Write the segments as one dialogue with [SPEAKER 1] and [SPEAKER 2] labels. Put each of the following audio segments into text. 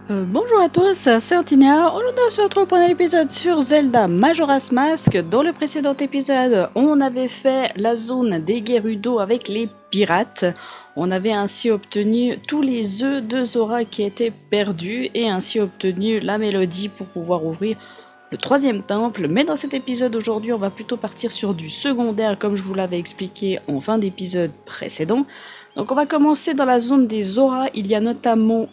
[SPEAKER 1] Bonjour à tous, c'est Antinia. Aujourd'hui, on se retrouve pour un épisode sur Zelda Majora's Mask. Dans le précédent épisode, on avait fait la zone des Gerudo avec les pirates. On avait ainsi obtenu tous les œufs de Zora qui étaient perdus et ainsi obtenu la mélodie pour pouvoir ouvrir le troisième temple. Mais dans cet épisode aujourd'hui, on va plutôt partir sur du secondaire comme je vous l'avais expliqué en fin d'épisode précédent. Donc on va commencer dans la zone des Zora. Il y a notamment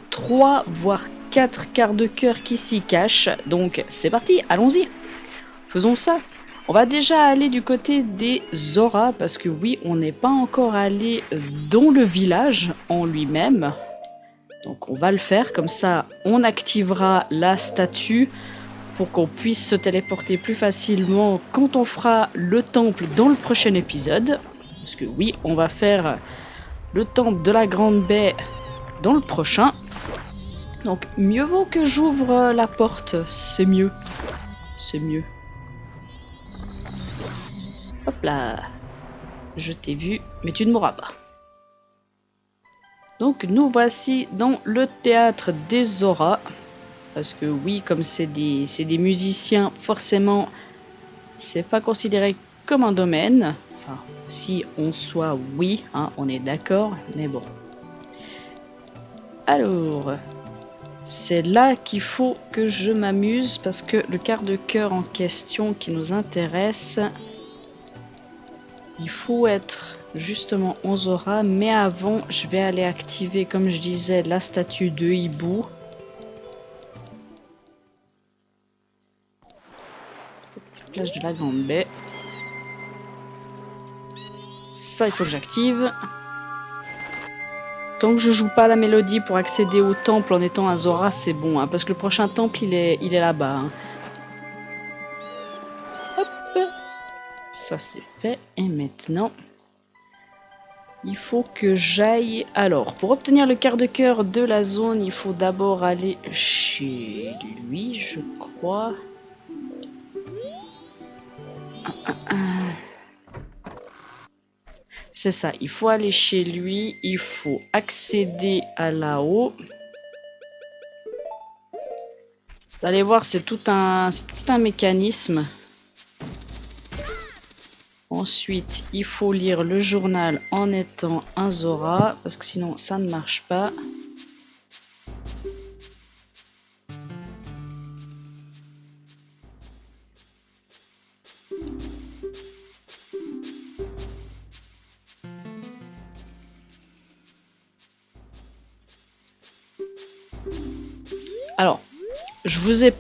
[SPEAKER 1] 3 voire 4 quarts de cœur qui s'y cachent. Donc c'est parti, allons-y. Faisons ça. On va déjà aller du côté des Zora parce que oui, on n'est pas encore allé dans le village en lui-même. Donc on va le faire, comme ça on activera la statue pour qu'on puisse se téléporter plus facilement quand on fera le temple dans le prochain épisode. Parce que oui, on va faire le temple de la Grande Baie dans le prochain. Donc mieux vaut que j'ouvre la porte, c'est mieux. C'est mieux. Hop là. Je t'ai vu, mais tu ne mourras pas. Donc nous voici dans le théâtre des Zora. Parce que oui, comme c'est des musiciens, forcément, c'est pas considéré comme un domaine. Enfin, si on soit oui, hein, on est d'accord, mais bon. Alors, c'est là qu'il faut que je m'amuse parce que le quart de cœur en question qui nous intéresse, il faut être justement en Zora, mais avant, je vais aller activer, comme je disais, la statue de hibou. Plage de la Grande Baie. Ça, il faut que j'active. Tant que je joue pas la mélodie pour accéder au temple en étant à Zora, c'est bon, hein, parce que le prochain temple, il est là-bas. Hein. Hop, ça c'est fait. Et maintenant, il faut que j'aille... Alors, pour obtenir le quart de cœur de la zone, il faut d'abord aller chez lui, je crois. C'est ça, il faut aller chez lui, il faut accéder à là-haut. Vous allez voir, c'est tout un mécanisme. Ensuite, il faut lire le journal en étant un Zora, parce que sinon ça ne marche pas. Alors, je vous ai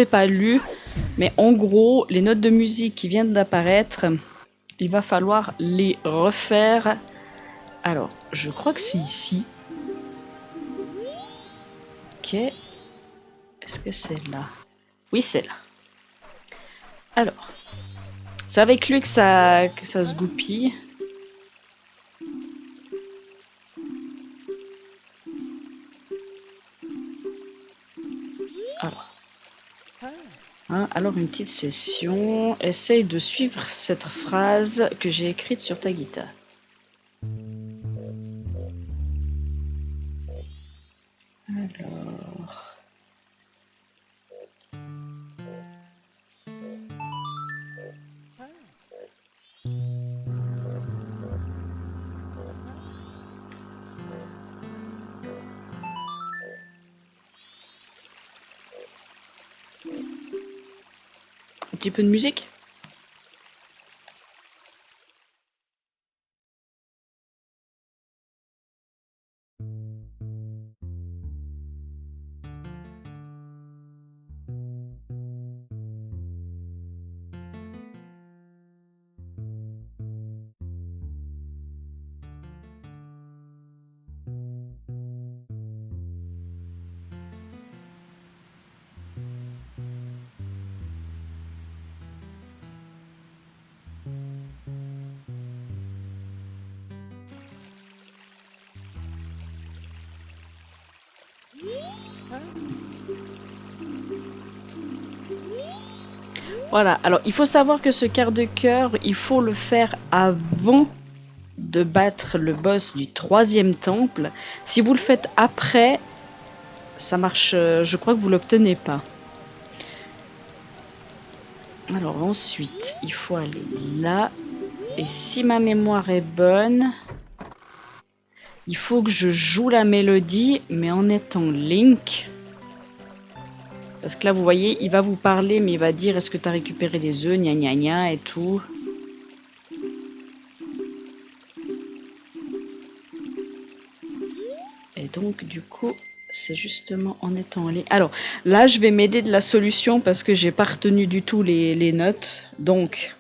[SPEAKER 1] pas lu, mais en gros, les notes de musique qui viennent d'apparaître, il va falloir les refaire. Alors, je crois que c'est ici. Ok. Est-ce que c'est là? Oui, c'est là. Alors, c'est avec lui que ça se goupille. Alors une petite session, essaye de suivre cette phrase que j'ai écrite sur ta guitare. Alors... Un petit peu de musique ? Voilà, alors il faut savoir que ce quart de cœur, il faut le faire avant de battre le boss du troisième temple. Si vous le faites après, ça marche, je crois que vous l'obtenez pas. Alors ensuite, il faut aller là. Et si ma mémoire est bonne, il faut que je joue la mélodie, mais en étant Link. Parce que là, vous voyez, il va vous parler, mais il va dire est-ce que tu as récupéré des œufs, gna gna gna et tout. Et donc, du coup, c'est justement en étant Link. Alors, là, je vais m'aider de la solution parce que j'ai pas retenu du tout les notes. Donc...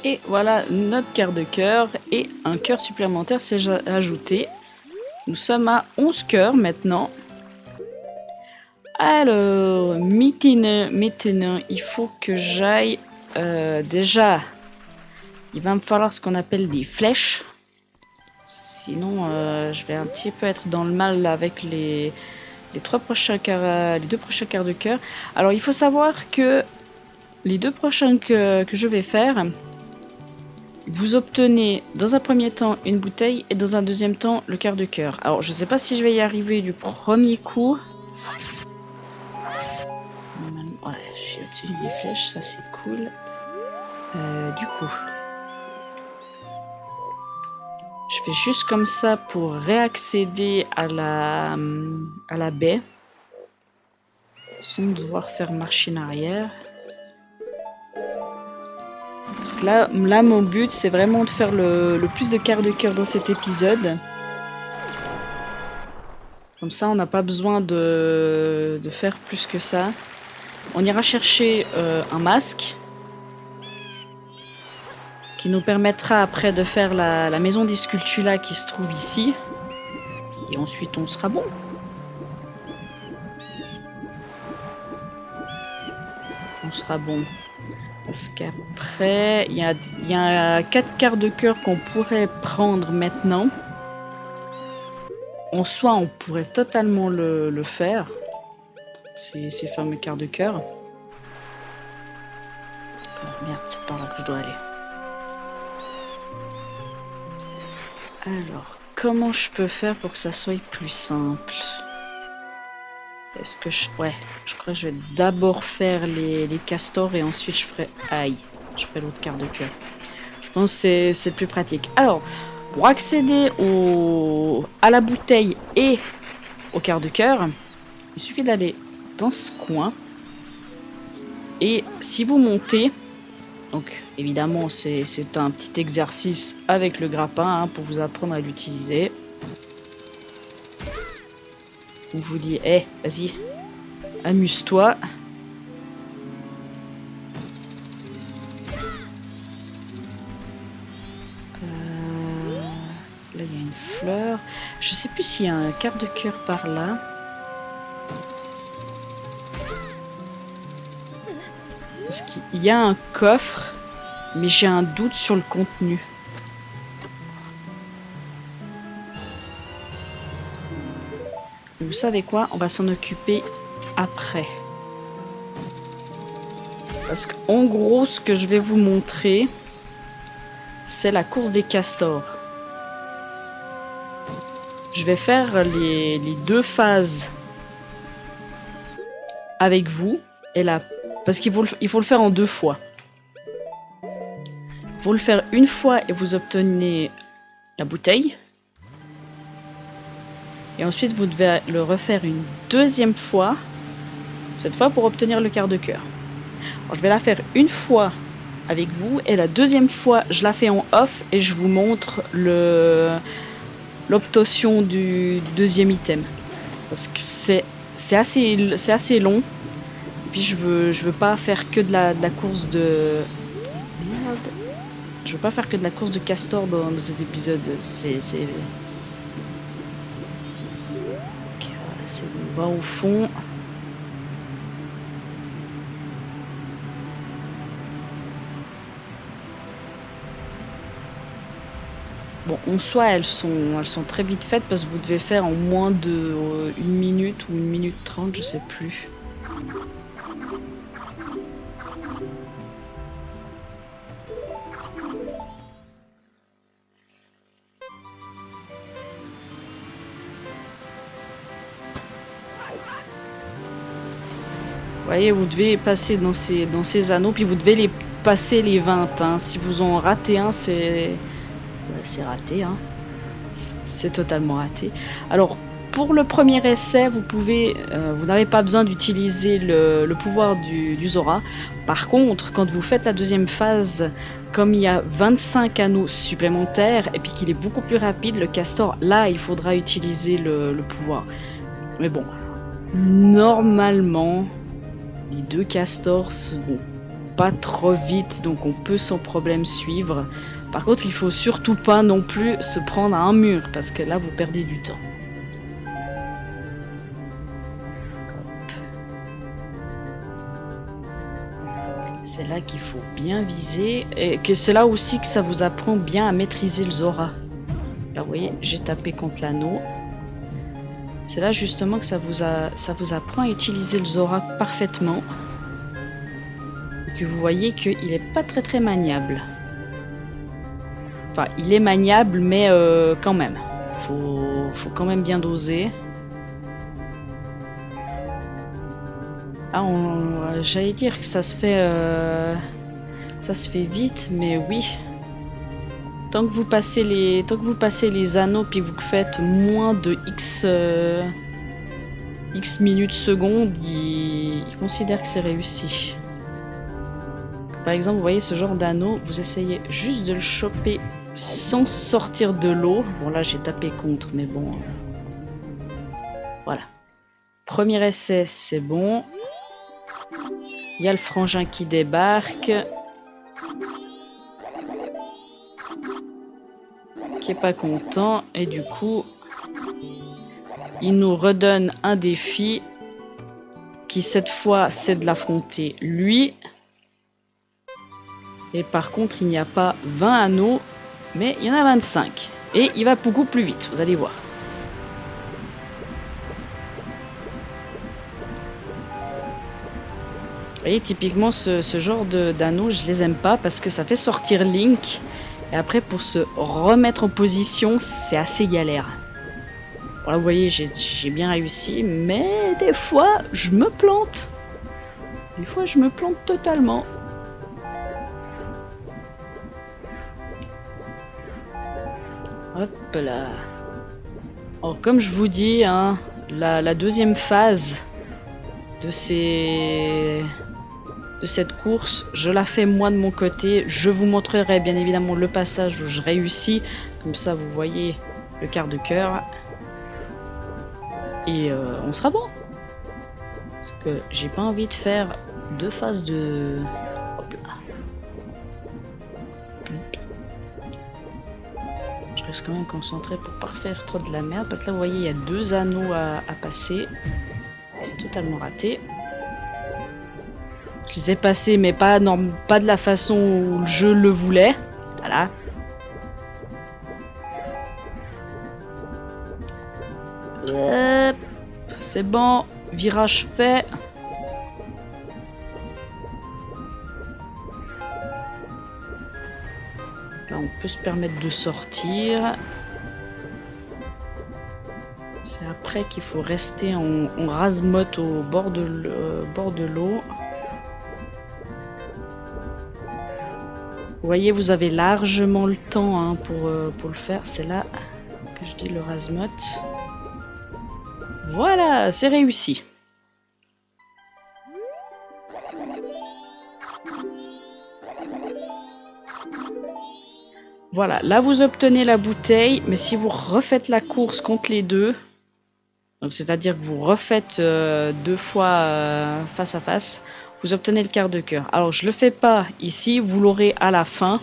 [SPEAKER 1] Et voilà notre quart de cœur et un cœur supplémentaire s'est ajouté. Nous sommes à 11 cœurs maintenant. Alors, maintenant, il faut que j'aille... déjà, il va me falloir ce qu'on appelle des flèches. Sinon, je vais un petit peu être dans le mal avec les deux prochains quarts de cœur. Alors, il faut savoir que les deux prochains que je vais faire... Vous obtenez dans un premier temps une bouteille et dans un deuxième temps le quart de cœur. Alors je sais pas si je vais y arriver du premier coup. Ouais, j'ai obtenu des flèches, ça c'est cool. Du coup, je fais juste comme ça pour réaccéder à la baie. Sans devoir faire machine arrière. Parce que là mon but, c'est vraiment de faire le plus de quarts de cœur dans cet épisode. Comme ça, on n'a pas besoin de faire plus que ça. On ira chercher un masque. Qui nous permettra après de faire la maison des Skulltula qui se trouve ici. Et ensuite, on sera bon. On sera bon. Parce qu'après, il y a 4 quarts de cœur qu'on pourrait prendre maintenant. En soi, on pourrait totalement le faire. Ces fameux quarts de cœur. Oh, merde, c'est par là que je dois aller. Alors, comment je peux faire pour que ça soit plus simple? Est-ce que ouais, je crois que je vais d'abord faire les castors et ensuite je ferai... Aïe, je ferai l'autre quart de cœur. Je pense que c'est plus pratique. Alors, pour accéder à la bouteille et au quart de cœur, il suffit d'aller dans ce coin. Et si vous montez, donc évidemment c'est un petit exercice avec le grappin hein, pour vous apprendre à l'utiliser. On vous dit, vas-y, amuse-toi. Là, il y a une fleur. Je sais plus s'il y a un quart de cœur par là. Parce qu'il y a un coffre, mais j'ai un doute sur le contenu. Vous savez quoi? On va s'en occuper après. Parce qu'en gros, ce que je vais vous montrer, c'est la course des castors. Je vais faire les 2 phases avec vous. Et là, parce qu'il faut le faire en 2 fois. Il Vous le faire une fois et vous obtenez la bouteille. Et ensuite vous devez le refaire une deuxième fois, cette fois pour obtenir le quart de cœur. Alors, je vais la faire une fois avec vous et la deuxième fois je la fais en off et je vous montre l'obtention du deuxième item. Parce que c'est assez long. Et puis je veux pas faire que de la course de... Merde. Je veux pas faire que de la course de castor dans cet épisode. C'est... Ok, voilà, c'est on va au fond. Bon, en soi, elles sont très vite faites parce que vous devez faire en moins de 1 minute ou 1 minute 30, je sais plus. Vous voyez, vous devez passer dans ces anneaux, puis vous devez les passer les 20. Hein. Si vous en ratez un, c'est raté. Hein. C'est totalement raté. Alors, pour le premier essai, vous n'avez pas besoin d'utiliser le pouvoir du Zora. Par contre, quand vous faites la deuxième phase, comme il y a 25 anneaux supplémentaires, et puis qu'il est beaucoup plus rapide, le castor, là, il faudra utiliser le pouvoir. Mais bon, normalement... Les 2 castors vont pas trop vite, donc on peut sans problème suivre. Par contre, il faut surtout pas non plus se prendre à un mur, parce que là, vous perdez du temps. C'est là qu'il faut bien viser, et que c'est là aussi que ça vous apprend bien à maîtriser le Zora. Là, vous voyez, j'ai tapé contre l'anneau. C'est là justement que ça vous apprend à utiliser le Zora parfaitement. Et que vous voyez qu'il est pas très maniable. Enfin, il est maniable, mais quand même. Faut quand même bien doser. Ah, j'allais dire que ça se fait vite, mais oui. Tant que vous passez les anneaux puis vous faites moins de X minutes secondes, il considère que c'est réussi. Par exemple, vous voyez ce genre d'anneau, vous essayez juste de le choper sans sortir de l'eau. Bon là j'ai tapé contre, mais bon. Voilà. Premier essai, c'est bon. Il y a le frangin qui débarque. Qui est pas content et du coup il nous redonne un défi qui cette fois c'est de l'affronter lui et par contre il n'y a pas 20 anneaux mais il y en a 25 et il va beaucoup plus vite, vous allez voir. Vous voyez, typiquement ce genre d'anneaux je les aime pas parce que ça fait sortir Link. Et après, pour se remettre en position, c'est assez galère. Voilà, vous voyez, j'ai bien réussi, mais des fois, je me plante. Des fois, je me plante totalement. Hop là. Alors, comme je vous dis, hein, la deuxième phase de cette course, je la fais moi de mon côté. Je vous montrerai bien évidemment le passage où je réussis, comme ça vous voyez le quart de cœur et on sera bon parce que j'ai pas envie de faire 2 phases de... Hop là. Je reste quand même concentré pour pas faire trop de la merde parce que là vous voyez il y a 2 anneaux à passer, c'est totalement raté. Je les ai passés mais pas de la façon où je le voulais. Voilà. C'est bon, virage fait. Là on peut se permettre de sortir. C'est après qu'il faut rester en rase-motte au bord de l'eau. Vous voyez, vous avez largement le temps hein, pour le faire. C'est là que je dis le Razmot. Voilà, c'est réussi. Voilà, là vous obtenez la bouteille, mais si vous refaites la course contre les deux, donc c'est-à-dire que vous refaites 2 fois face à face, vous obtenez le quart de cœur. Alors je le fais pas ici, vous l'aurez à la fin.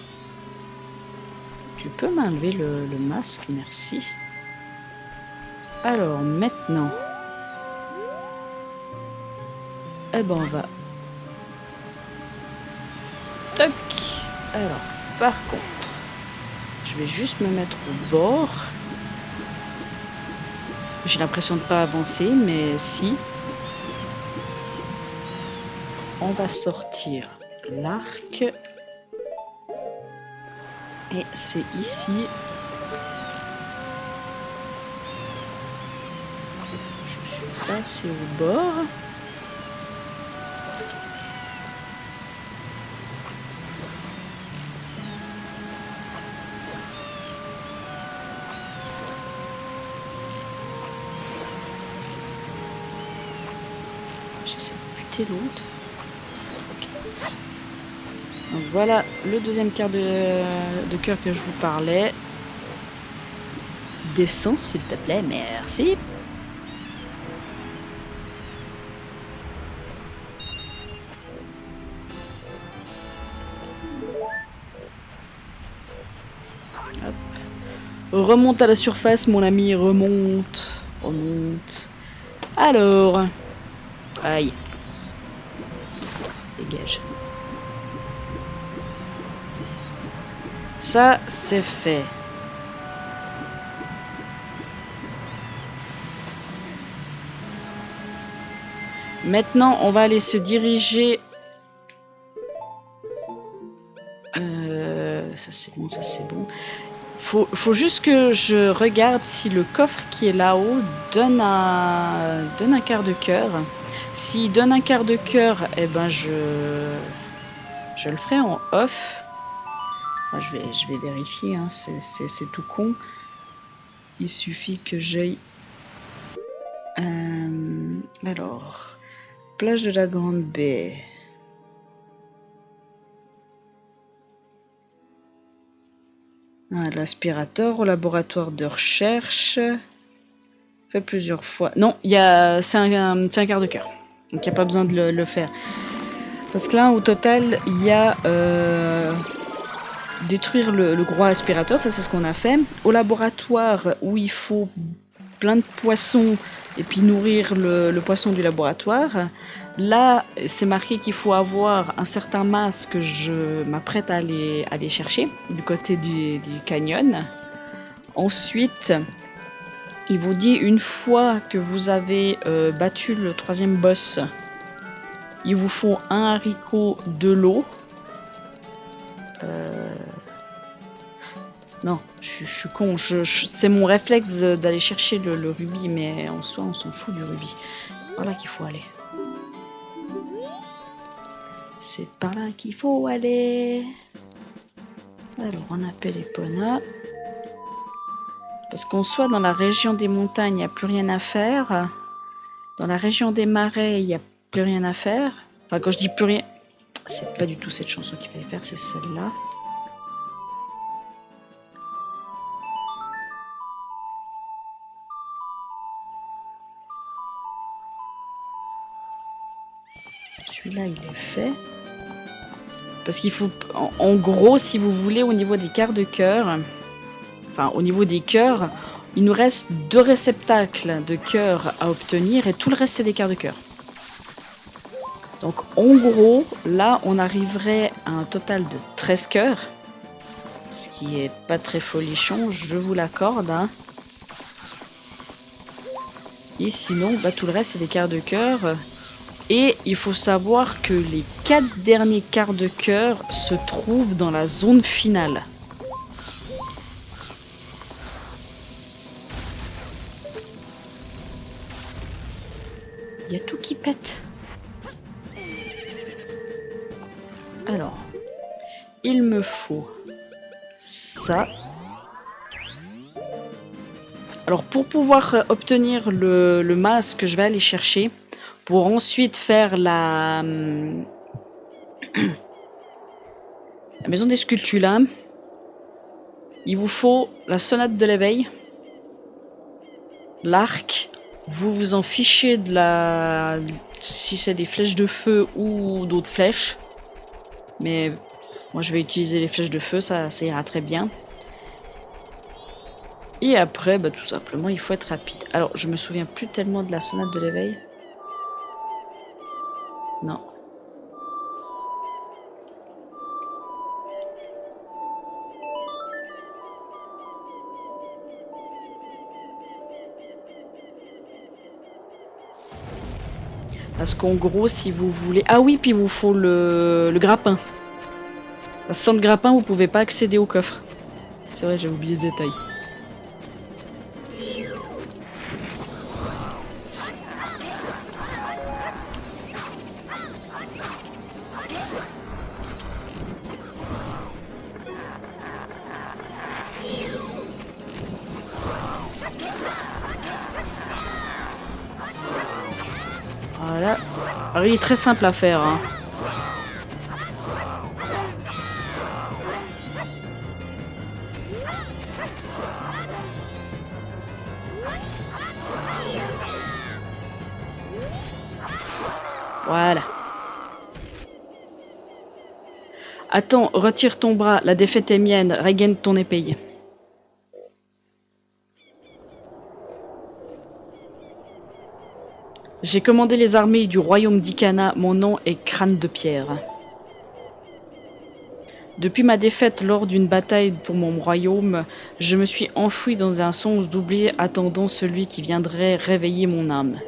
[SPEAKER 1] Tu peux m'enlever le masque, merci. Alors maintenant, eh ben on va... Toc. Alors par contre, je vais juste me mettre au bord. J'ai l'impression de pas avancer, mais si. On va sortir l'arc. Et c'est ici. Je suis passé au bord. J'essaie de buter l'autre. Okay. Donc voilà le deuxième quart de cœur que je vous parlais. Descends s'il te plaît, merci. Hop. Remonte à la surface mon ami, remonte. Remonte. Alors. Aïe. Dégage. Ça, c'est fait. Maintenant, on va aller se diriger... ça c'est bon, ça c'est bon. Faut juste que je regarde si le coffre qui est là-haut donne un quart de cœur. S'il donne un quart de cœur, eh ben je le ferai en off. Enfin, je vais vérifier, hein. C'est tout con. Il suffit que j'aille... alors, plage de la Grande Baie. Ah, l'aspirateur au laboratoire de recherche. Fait plusieurs fois. Non, c'est un quart de cœur. Donc il n'y a pas besoin de le faire. Parce que là, au total, il y a détruire le gros aspirateur, ça c'est ce qu'on a fait. Au laboratoire où il faut plein de poissons et puis nourrir le poisson du laboratoire. Là, c'est marqué qu'il faut avoir un certain masque que je m'apprête à aller chercher du côté du canyon. Ensuite, il vous dit une fois que vous avez battu le 3e boss, il vous faut un haricot, de l'eau. Non, je suis con, c'est mon réflexe d'aller chercher le rubis, mais en soi on s'en fout du rubis. Voilà qu'il faut aller. C'est par là qu'il faut aller. Alors on appelle Epona. Parce qu'en soit dans la région des montagnes, il n'y a plus rien à faire. Dans la région des marais, il n'y a plus rien à faire. Enfin, quand je dis plus rien, c'est pas du tout cette chanson qu'il fallait faire, c'est celle-là. Celui-là, il est fait. Parce qu'il faut, en gros, si vous voulez, au niveau des quarts de cœur, enfin, au niveau des cœurs, il nous reste 2 réceptacles de cœur à obtenir et tout le reste, c'est des quarts de cœur. Donc, en gros, là, on arriverait à un total de 13 cœurs. Ce qui est pas très folichon, je vous l'accorde. Hein. Et sinon, bah, tout le reste, c'est des quarts de cœur. Et il faut savoir que les 4 derniers quarts de cœur se trouvent dans la zone finale. Il y a tout qui pète. Alors, il me faut ça. Alors pour pouvoir obtenir le masque, je vais aller chercher. Pour ensuite faire la maison des sculptures, il vous faut la sonate de l'éveil, l'arc. Vous vous en fichez de la... si c'est des flèches de feu ou d'autres flèches. Mais moi je vais utiliser les flèches de feu, ça ira très bien. Et après, bah, tout simplement, il faut être rapide. Alors, je me souviens plus tellement de la sonate de l'éveil. Non. Parce qu'en gros, si vous voulez... Ah oui, puis il vous faut le grappin. Parce que sans le grappin, vous pouvez pas accéder au coffre. C'est vrai, j'ai oublié ce détail. Voilà. Alors, il est très simple à faire. Hein. Voilà. Attends, retire ton bras, la défaite est mienne, regagne ton épée. J'ai commandé les armées du royaume d'Ikana, mon nom est Crâne de Pierre. Depuis ma défaite lors d'une bataille pour mon royaume, je me suis enfoui dans un songe d'oublier attendant celui qui viendrait réveiller mon âme.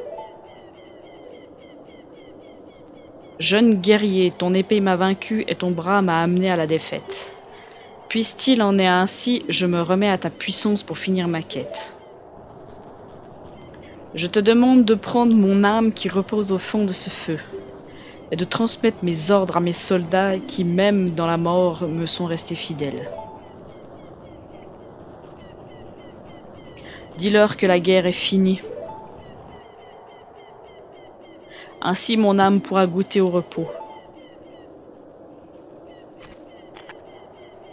[SPEAKER 1] Jeune guerrier, ton épée m'a vaincu et ton bras m'a amené à la défaite. Puisse-t-il en être ainsi, je me remets à ta puissance pour finir ma quête. Je te demande de prendre mon âme qui repose au fond de ce feu, et de transmettre mes ordres à mes soldats qui, même dans la mort, me sont restés fidèles. Dis-leur que la guerre est finie. Ainsi mon âme pourra goûter au repos.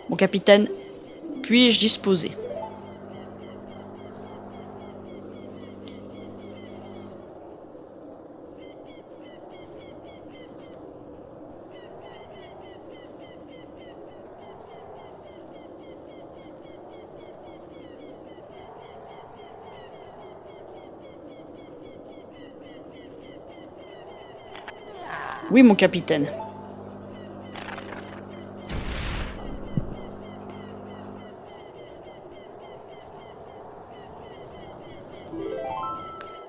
[SPEAKER 1] Mon capitaine, puis-je disposer? Oui, mon capitaine.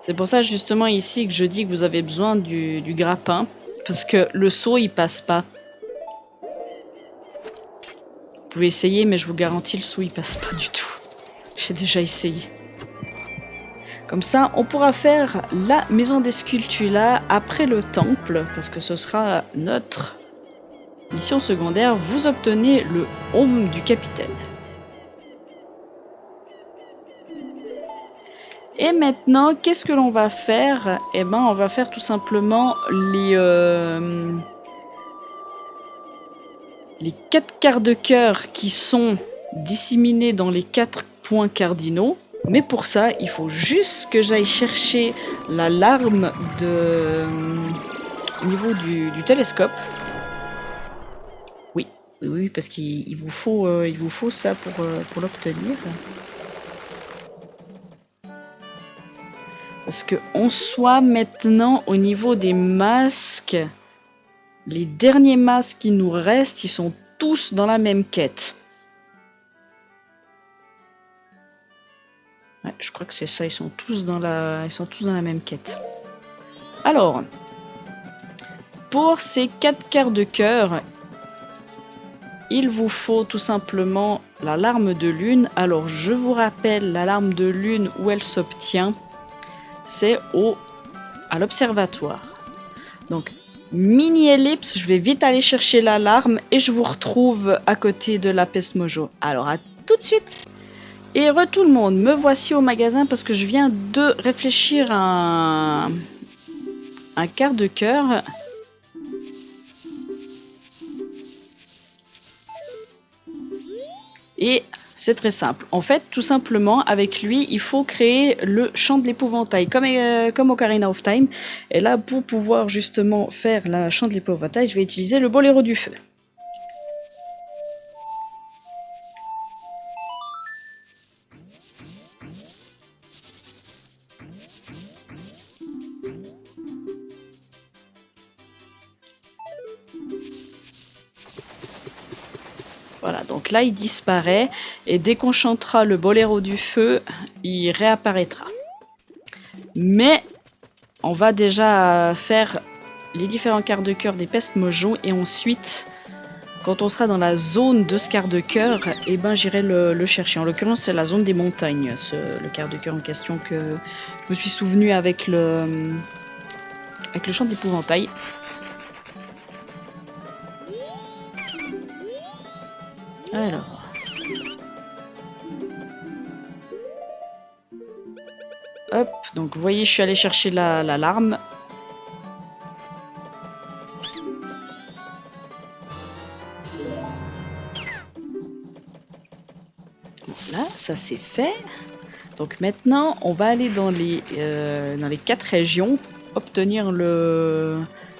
[SPEAKER 1] C'est pour ça justement ici que je dis que vous avez besoin du grappin, parce que le saut il passe pas. Vous pouvez essayer, mais je vous garantis le saut il passe pas du tout. J'ai déjà essayé. Comme ça, on pourra faire la maison des sculptures là après le temple, parce que ce sera notre mission secondaire. Vous obtenez le home du capitaine. Et maintenant, qu'est-ce que l'on va faire? Eh ben, on va faire tout simplement les 4 quarts de cœur qui sont disséminés dans les 4 points cardinaux. Mais pour ça, il faut juste que j'aille chercher la larme au niveau du télescope. Oui, parce qu'il vous faut ça pour l'obtenir. Parce que en soi, maintenant, au niveau des masques, les derniers masques qui nous restent, ils sont tous dans la même quête. Ouais, je crois que c'est ça, ils sont tous dans la même quête. Alors, pour ces 4 quarts de cœur, il vous faut tout simplement la larme de lune. Alors, je vous rappelle, la larme de lune, où elle s'obtient, c'est à l'observatoire. Donc, Mini ellipse, je vais vite aller chercher l'alarme et je vous retrouve à côté de la peste mojo. Alors à tout de suite. Et tout le monde, me voici au magasin parce que je viens de réfléchir à un quart de cœur. Et c'est très simple. En fait, tout simplement, avec lui, il faut créer le chant de l'épouvantail, comme Ocarina of Time. Et là, pour pouvoir justement faire la chant de l'épouvantail, je vais utiliser le boléro du feu. Voilà, donc là il disparaît et dès qu'on chantera le boléro du feu, il réapparaîtra. Mais on va déjà faire les différents quarts de cœur des pestes mojo et ensuite, quand on sera dans la zone de ce quart de cœur, eh ben j'irai le chercher. En l'occurrence, c'est la zone des montagnes, le quart de cœur en question que je me suis souvenu avec le chant d'épouvantail. Alors. Hop, donc vous voyez, je suis allé chercher l'alarme. Voilà, ça c'est fait. Donc maintenant, on va aller dans les 4 régions, obtenir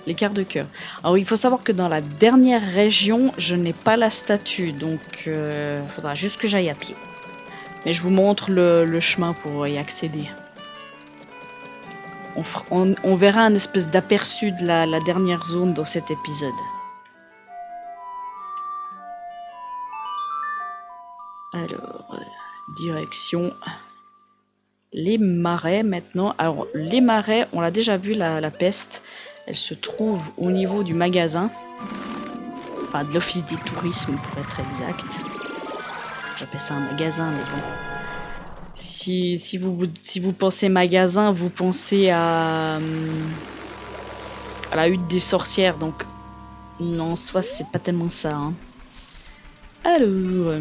[SPEAKER 1] les quarts de cœur. Alors il faut savoir que dans la dernière région, je n'ai pas la statue, donc il faudra juste que j'aille à pied. Mais je vous montre le chemin pour y accéder. On verra un espèce d'aperçu de la dernière zone dans cet épisode. Alors, direction les marais maintenant. Alors, les marais, on l'a déjà vu, la peste. Elle se trouve au niveau du magasin. Enfin, de l'office des tourismes, pour être exact. J'appelle ça un magasin, mais bon. Si vous pensez magasin, vous pensez à la hutte des sorcières, donc non, soit c'est pas tellement ça. Hein. Alors,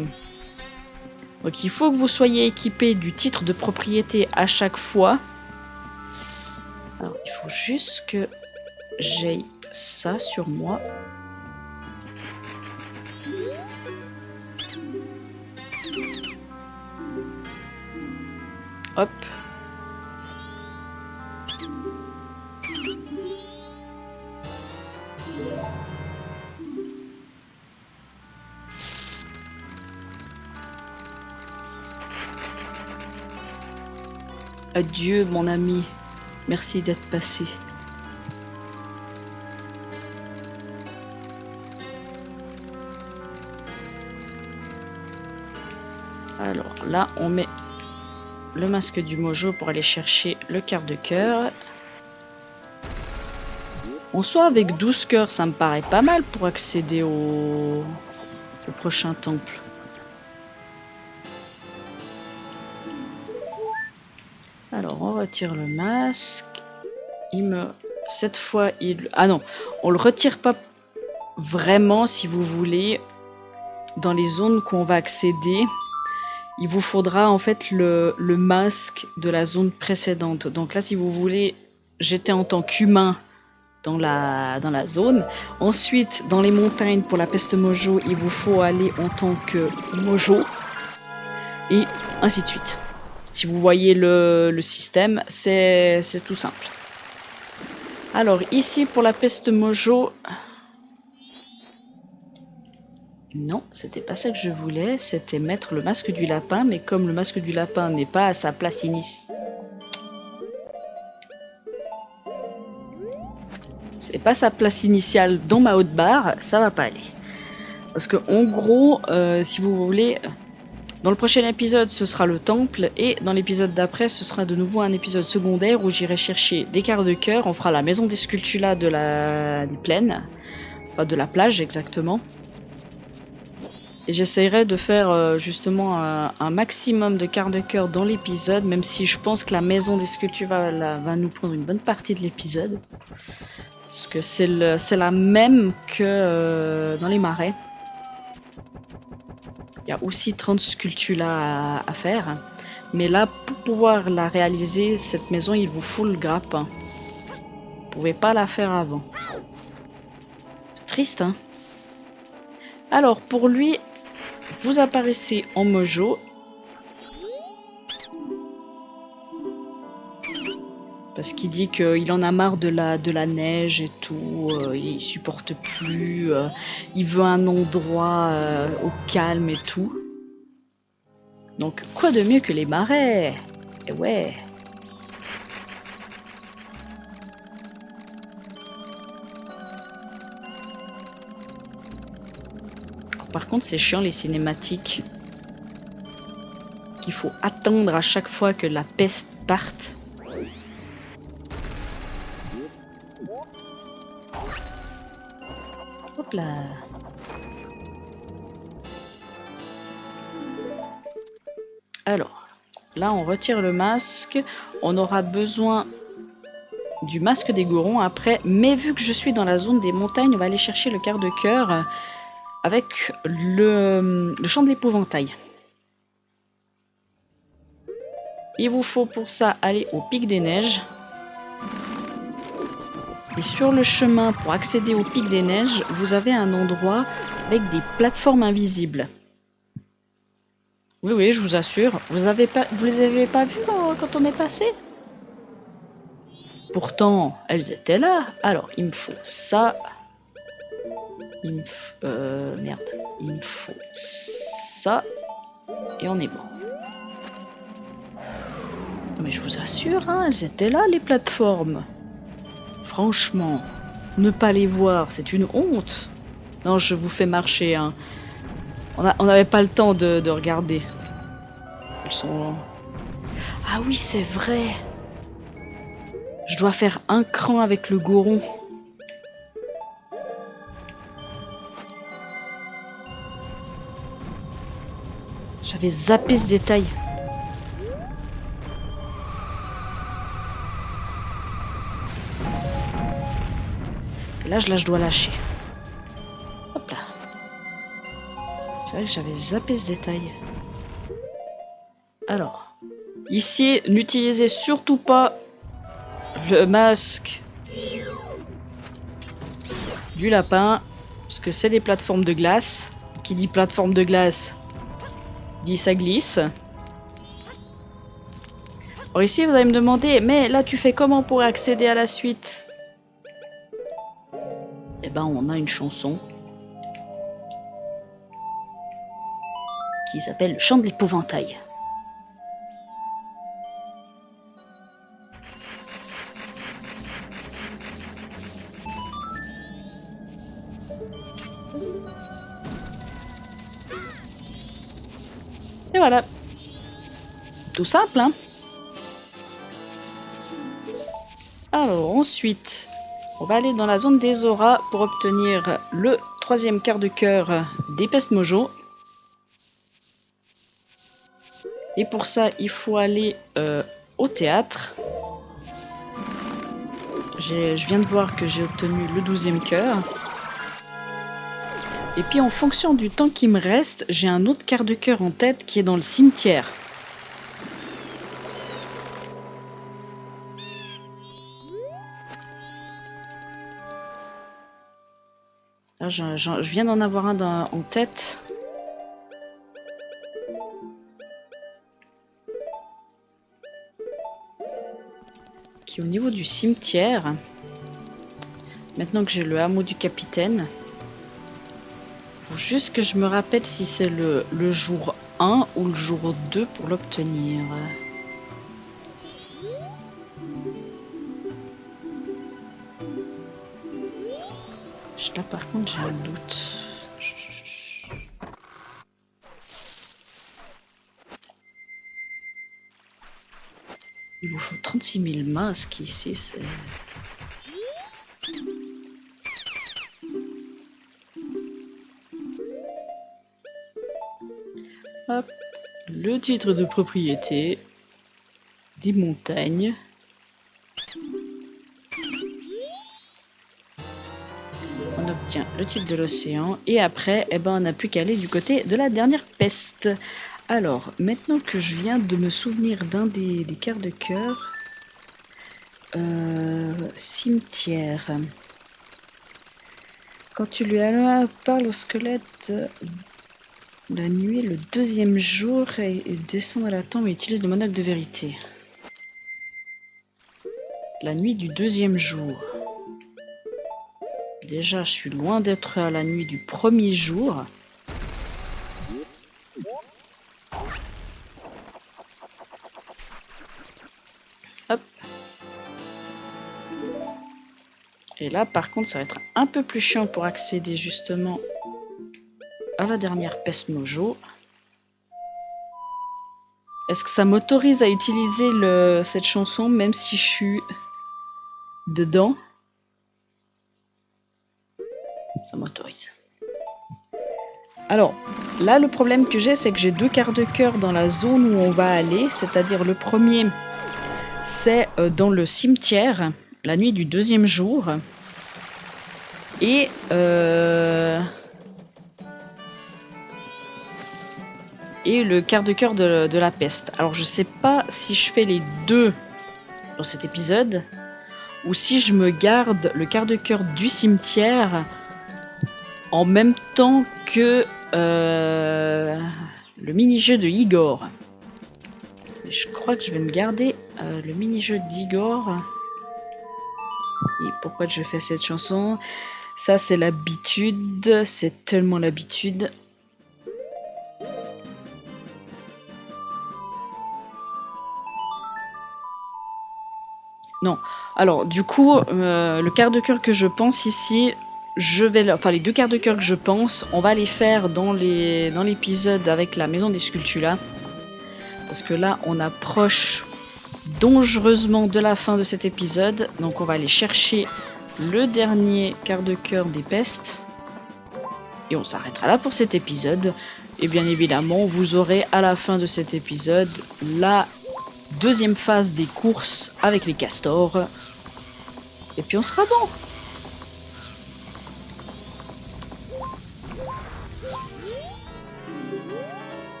[SPEAKER 1] donc il faut que vous soyez équipé du titre de propriété à chaque fois. Alors il faut juste que j'ai ça sur moi. Hop. Adieu mon ami, merci d'être passé. Alors là on met le masque du mojo pour aller chercher le quart de cœur. En soi avec 12 cœurs ça me paraît pas mal pour accéder au prochain temple. Alors on retire le masque. Cette fois ah non, on le retire pas vraiment si vous voulez. Dans les zones qu'on va accéder, il vous faudra en fait le masque de la zone précédente. Donc là si vous voulez, j'étais en tant qu'humain dans la zone. Ensuite dans les montagnes pour la peste mojo, il vous faut aller en tant que mojo. Et ainsi de suite. Si vous voyez le système, c'est tout simple. Alors ici pour la peste mojo, non, c'était pas ça que je voulais, c'était mettre le masque du lapin, mais comme le masque du lapin n'est pas à sa place initiale, c'est pas sa place initiale dans ma haute barre, ça va pas aller. Parce que en gros, si vous voulez, dans le prochain épisode, ce sera le temple, et dans l'épisode d'après, ce sera de nouveau un épisode secondaire où j'irai chercher des quarts de cœur. On fera la maison des Skulltula de des plaines, enfin de la plage exactement. Et j'essayerai de faire justement un maximum de quarts de cœur dans l'épisode, même si je pense que la maison des Skulltula va nous prendre une bonne partie de l'épisode. Parce que c'est la même que dans les marais. Il y a aussi 30 sculptures là à faire. Mais là, pour pouvoir la réaliser, cette maison, il vous faut le grappin. Vous pouvez pas la faire avant. C'est triste, hein? Alors, pour lui, vous apparaissez en mojo. Parce qu'il dit qu'il en a marre de la neige et tout, il supporte plus, il veut un endroit au calme et tout. Donc quoi de mieux que les marais? Et ouais. Par contre c'est chiant les cinématiques. Qu'il faut attendre à chaque fois que la peste parte. Hop là. Alors, là on retire le masque. On aura besoin du masque des Gorons après. Mais vu que je suis dans la zone des montagnes, on va aller chercher le quart de cœur avec le champ de l'épouvantail. Il vous faut pour ça aller au pic des neiges. Et sur le chemin pour accéder au pic des neiges, vous avez un endroit avec des plateformes invisibles. Oui, oui, je vous assure. Vous les avez pas vues quand on est passé? Pourtant, elles étaient là. Alors, il me faut ça. Merde. Il me faut ça. Et on est bon. Mais je vous assure, hein, elles étaient là, les plateformes. Franchement, ne pas les voir, c'est une honte. Non, je vous fais marcher, hein. On n'avait pas le temps de regarder. Elles sont... Ah oui, c'est vrai. Je dois faire un cran avec le Goron. J'avais zappé ce détail. Là, je dois lâcher. Hop là. C'est vrai que j'avais zappé ce détail. Alors, ici, n'utilisez surtout pas le masque du lapin, parce que c'est des plateformes de glace. Qui dit plateforme de glace, dit ça glisse. Alors ici, vous allez me demander, mais là, tu fais comment pour accéder à la suite? Eh ben, on a une chanson qui s'appelle Le chant de l'épouvantail. Et voilà. Tout simple, hein? Alors, ensuite, on va aller dans la zone des auras pour obtenir le 3e quart de cœur des pestes mojo. Et pour ça, il faut aller au théâtre. Je viens de voir que j'ai obtenu le 12e cœur. Et puis en fonction du temps qui me reste, j'ai un autre quart de cœur en tête qui est dans le cimetière. Là, je viens d'en avoir un en tête. Qui est au niveau du cimetière. Maintenant que j'ai le hameau du capitaine. Faut juste que je me rappelle si c'est le jour 1 ou le jour 2 pour l'obtenir. Là par contre j'ai un doute. Il vous faut 36 000 masques ici, c'est... Hop, le titre de propriété des montagnes. Tiens, le type de l'océan. Et après, eh ben, on n'a plus qu'à aller du côté de la dernière peste. Alors, maintenant que je viens de me souvenir d'un des quarts de cœur... cimetière. Quand tu lui parles au squelette la nuit, le deuxième jour, et descend à la tombe et utilise le monocle de vérité. La nuit du deuxième jour. Déjà, je suis loin d'être à la nuit du premier jour. Hop. Et là, par contre, ça va être un peu plus chiant pour accéder justement à la dernière peste mojo. Est-ce que ça m'autorise à utiliser cette chanson même si je suis dedans? Ça m'autorise. Alors, là, le problème que j'ai, c'est que j'ai 2 quarts de cœur dans la zone où on va aller. C'est-à-dire le premier, c'est dans le cimetière, la nuit du deuxième jour. Et... et le quart de cœur de la peste. Alors je sais pas si je fais les deux dans cet épisode ou si je me garde le quart de cœur du cimetière en même temps que le mini-jeu de Igor. Je crois que je vais me garder le mini-jeu d'Igor. Et pourquoi je fais cette chanson? Ça c'est l'habitude, c'est tellement l'habitude. Non. Alors, du coup, le quart de cœur que je pense ici, les 2 quarts de cœur que je pense, on va les faire dans l'épisode avec la maison des Sculptulas. Parce que là, on approche dangereusement de la fin de cet épisode. Donc, on va aller chercher le dernier quart de cœur des pestes. Et on s'arrêtera là pour cet épisode. Et bien évidemment, vous aurez à la fin de cet épisode la deuxième phase des courses avec les castors. Et puis on sera bon.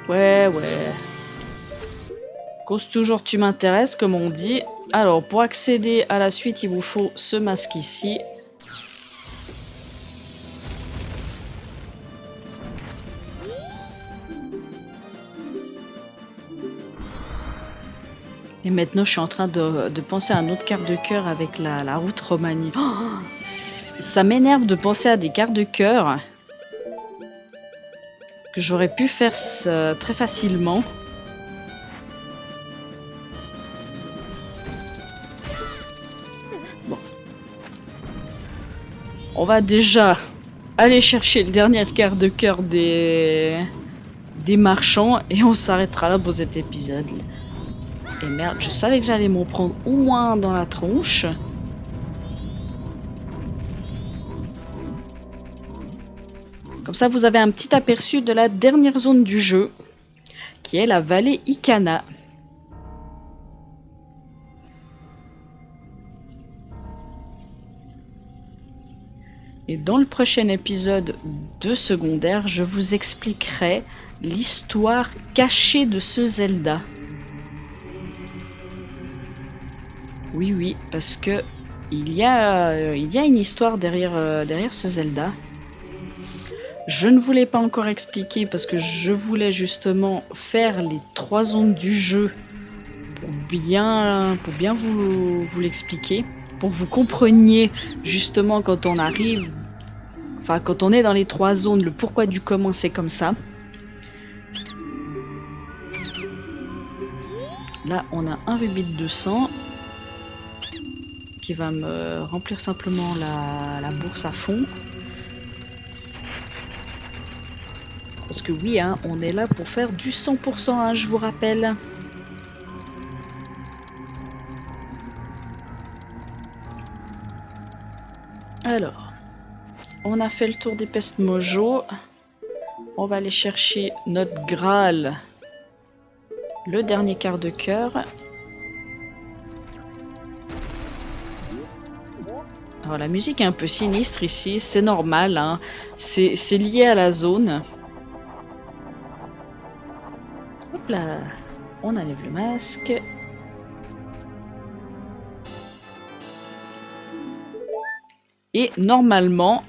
[SPEAKER 1] Ouais. Cause toujours tu m'intéresses, comme on dit. Alors, pour accéder à la suite, il vous faut ce masque ici. Et maintenant, je suis en train de penser à un autre quart de cœur avec la route Romanie. Oh, ça m'énerve de penser à des quarts de cœur que j'aurais pu faire très facilement. Bon. On va déjà aller chercher le dernier quart de cœur des marchands et on s'arrêtera là pour cet épisode. Et merde, je savais que j'allais m'en prendre au moins dans la tronche. Comme ça, vous avez un petit aperçu de la dernière zone du jeu, qui est la vallée Icana. Et dans le prochain épisode de Secondaire, je vous expliquerai l'histoire cachée de ce Zelda. Oui, parce que il y a une histoire derrière ce Zelda. Je ne voulais pas encore expliquer parce que je voulais justement faire les 3 zones du jeu pour bien vous l'expliquer, pour que vous compreniez justement quand on arrive, enfin quand on est dans les 3 zones, le pourquoi du comment c'est comme ça. Là, on a un rubis de 200 qui va me remplir simplement la bourse à fond. Parce que oui, hein, on est là pour faire du 100%, hein, je vous rappelle. Alors, on a fait le tour des pestes mojo. On va aller chercher notre Graal, le dernier quart de cœur. Alors la musique est un peu sinistre ici, c'est normal, hein. C'est lié à la zone. Hop là, on enlève le masque. Et normalement,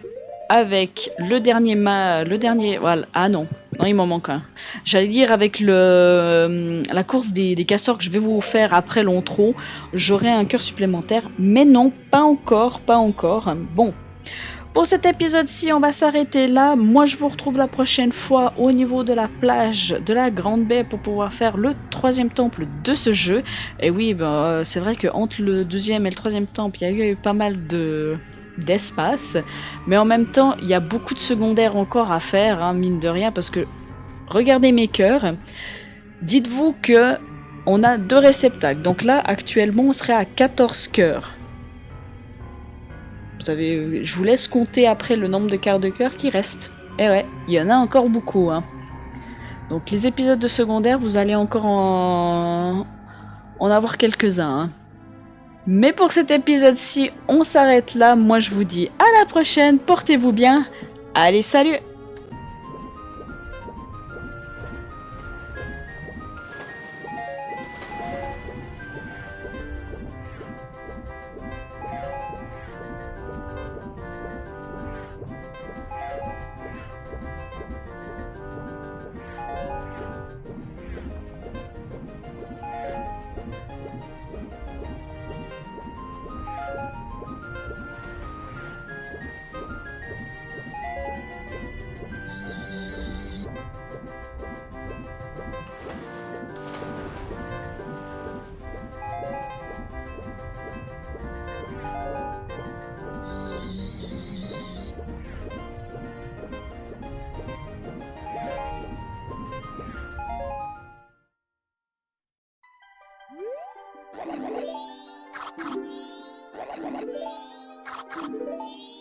[SPEAKER 1] avec le dernier, voilà, ah non, non il m'en manque un. J'allais dire avec la course des castors que je vais vous faire après l'intro, j'aurai un cœur supplémentaire, mais non, pas encore, pas encore. Bon, pour cet épisode-ci, on va s'arrêter là. Moi, je vous retrouve la prochaine fois au niveau de la plage de la Grande Baie pour pouvoir faire le 3e temple de ce jeu. Et oui, ben, c'est vrai que entre le 2e et le 3e temple, il y a eu pas mal d'espace, mais en même temps il y a beaucoup de secondaires encore à faire, hein, mine de rien, parce que regardez mes cœurs, dites-vous que on a 2 réceptacles, donc là actuellement on serait à 14 cœurs. Vous savez, je vous laisse compter après le nombre de quarts de cœur qui restent. Et ouais, il y en a encore beaucoup, hein. Donc les épisodes de secondaire, vous allez encore en avoir quelques-uns, hein. Mais pour cet épisode-ci, on s'arrête là. Moi, je vous dis à la prochaine. Portez-vous bien. Allez, salut! Thank you.